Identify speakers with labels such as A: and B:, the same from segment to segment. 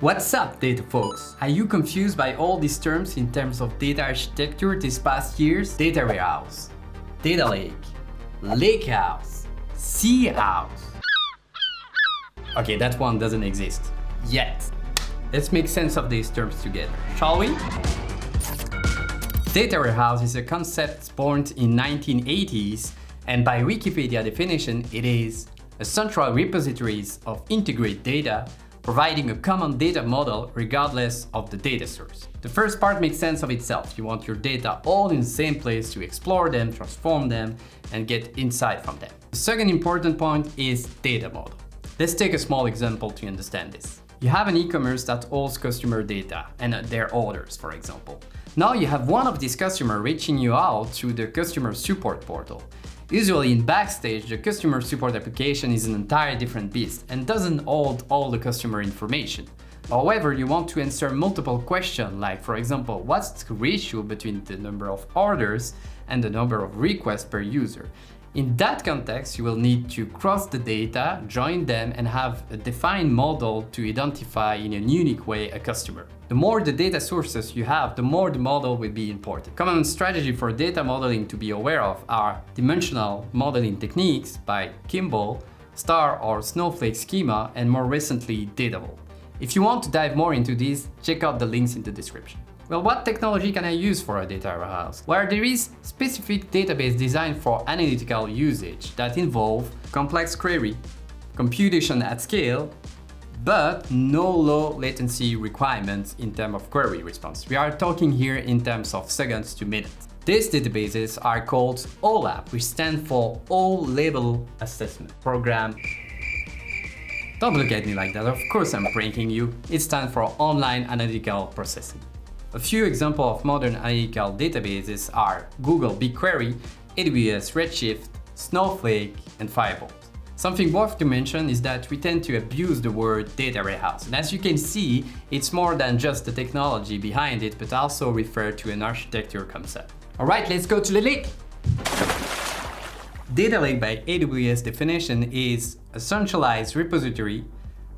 A: What's up, data folks? Are you confused by all these terms in terms of data architecture these past years? Data warehouse, data lake, lakehouse, sea house. Okay, that one doesn't exist yet. Let's make sense of these terms together, shall we? Data warehouse is a concept born in 1980s, and by Wikipedia definition, it is a central repository of integrated data providing a common data model regardless of the data source. The first part makes sense of itself. You want your data all in the same place to explore them, transform them, and get insight from them. The second important point is data model. Let's take a small example to understand this. You have an e-commerce that holds customer data and their orders, for example. Now you have one of these customers reaching you out through the customer support portal. Usually in Backstage, the customer support application is an entirely different beast and doesn't hold all the customer information. However, you want to answer multiple questions like, for example, what's the ratio between the number of orders and the number of requests per user? In that context, you will need to cross the data, join them, and have a defined model to identify in a unique way a customer. The more the data sources you have, the more the model will be important. Common strategy for data modeling to be aware of are dimensional modeling techniques by Kimball, Star or Snowflake schema, and more recently, Datavault. If you want to dive more into these, check out the links in the description. Well, what technology can I use for a data warehouse? Well, there is specific database designed for analytical usage that involve complex query, computation at scale, but no low latency requirements in terms of query response. We are talking here in terms of seconds to minutes. These databases are called OLAP, which stand for All Level Assessment Program. Don't look at me like that, of course I'm pranking you. It stands for Online Analytical Processing. A few examples of modern analytical databases are Google BigQuery, AWS Redshift, Snowflake, and Firebolt. Something worth to mention is that we tend to abuse the word data warehouse, and as you can see, it's more than just the technology behind it, but also refer to an architecture concept. Alright, let's go to the lake! Data lake by AWS definition is a centralized repository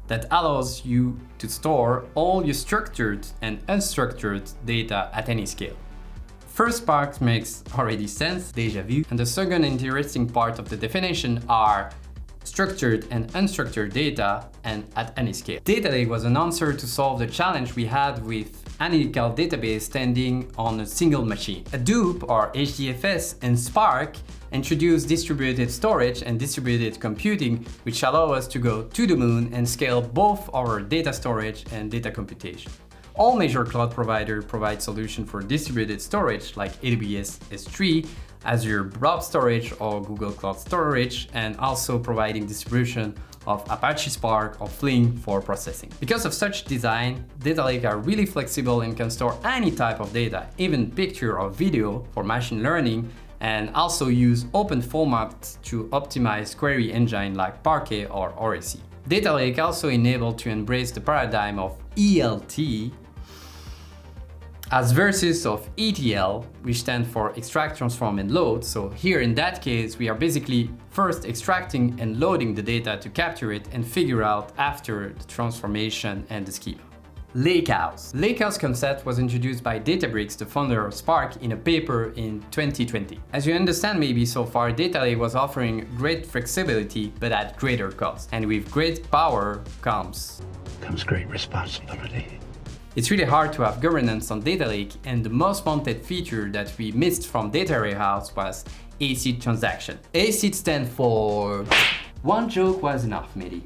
A: that allows you to store all your structured and unstructured data at any scale. First part makes already sense, déjà vu, and the second interesting part of the definition are structured and unstructured data and at any scale. Data lake was an answer to solve the challenge we had with analytical database standing on a single machine. Hadoop or HDFS and Spark introduced distributed storage and distributed computing, which allow us to go to the moon and scale both our data storage and data computation. All major cloud providers provide solutions for distributed storage like AWS S3, Azure Blob Storage or Google Cloud Storage, and also providing distribution of Apache Spark or Flink for processing. Because of such design, data lakes are really flexible and can store any type of data, even picture or video for machine learning, and also use open formats to optimize query engine like Parquet or Oracle. Data lake also enable to embrace the paradigm of ELT as versus of ETL, which stand for extract, transform, and load. So here in that case, we are basically first extracting and loading the data to capture it and figure out after the transformation and the schema. Lakehouse. Lakehouse concept was introduced by Databricks, the founder of Spark, in a paper in 2020. As you understand maybe so far, data lake was offering great flexibility, but at greater cost. And with great power comes
B: great responsibility.
A: It's really hard to have governance on data lake, and the most wanted feature that we missed from data warehouse was ACID transaction. ACID stands for one joke was enough, matey.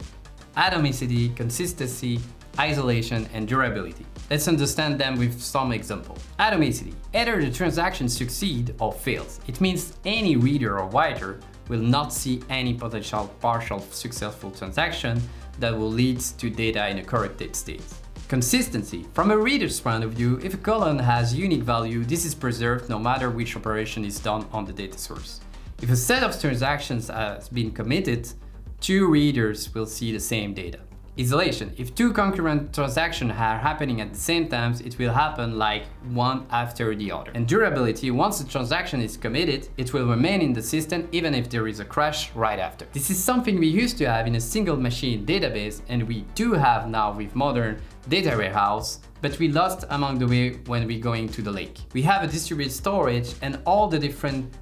A: Atomicity, consistency, isolation, and durability. Let's understand them with some example. Atomicity. Either the transaction succeeds or fails. It means any reader or writer will not see any potential partial successful transaction that will lead to data in a corrupted state. Consistency. From a reader's point of view, if a column has unique value, this is preserved no matter which operation is done on the data source. If a set of transactions has been committed, two readers will see the same data. Isolation. If two concurrent transactions are happening at the same time, it will happen like one after the other. And durability, once a transaction is committed, it will remain in the system even if there is a crash right after. This is something we used to have in a single machine database, and we do have now with modern data warehouse, but we lost along the way when we going to the lake. We have a distributed storage, and all the different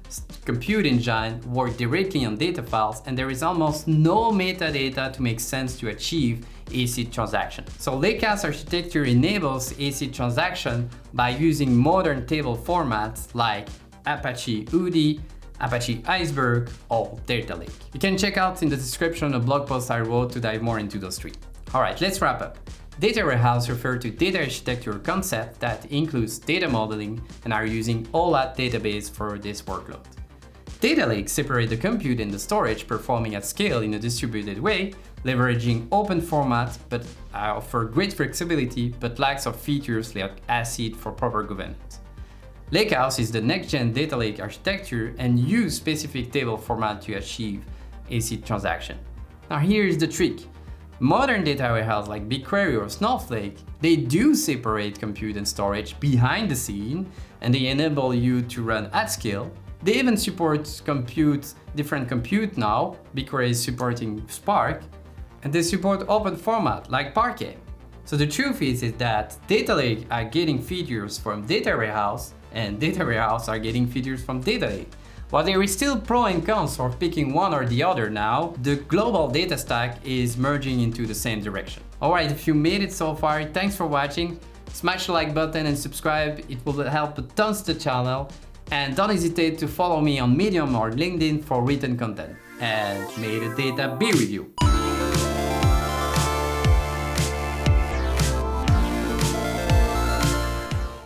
A: compute engines work directly on data files, and there is almost no metadata to make sense to achieve ACID transaction. So Lakehouse architecture enables ACID transaction by using modern table formats like Apache UDI, Apache Iceberg, or Data Lake. You can check out in the description a blog post I wrote to dive more into those three. All right, let's wrap up. Data warehouse refer to data architecture concept that includes data modeling and are using OLAP database for this workload. Data lakes separate the compute and the storage, performing at scale in a distributed way, leveraging open format but offer great flexibility but lacks of features like ACID for proper governance. Lakehouse is the next-gen data lake architecture and use specific table format to achieve ACID transaction. Now here's the trick. Modern data warehouse like BigQuery or Snowflake, they do separate compute and storage behind the scene, and they enable you to run at scale. They even support different compute now. BigQuery is supporting Spark, and they support open format like Parquet. So the truth is that data lake are getting features from data warehouse, and data warehouse are getting features from data lake. While there is still pro and cons for picking one or the other now, the global data stack is merging into the same direction. Alright, if you made it so far, thanks for watching. Smash the like button and subscribe, it will help tons the channel. And don't hesitate to follow me on Medium or LinkedIn for written content. And may the data be with you.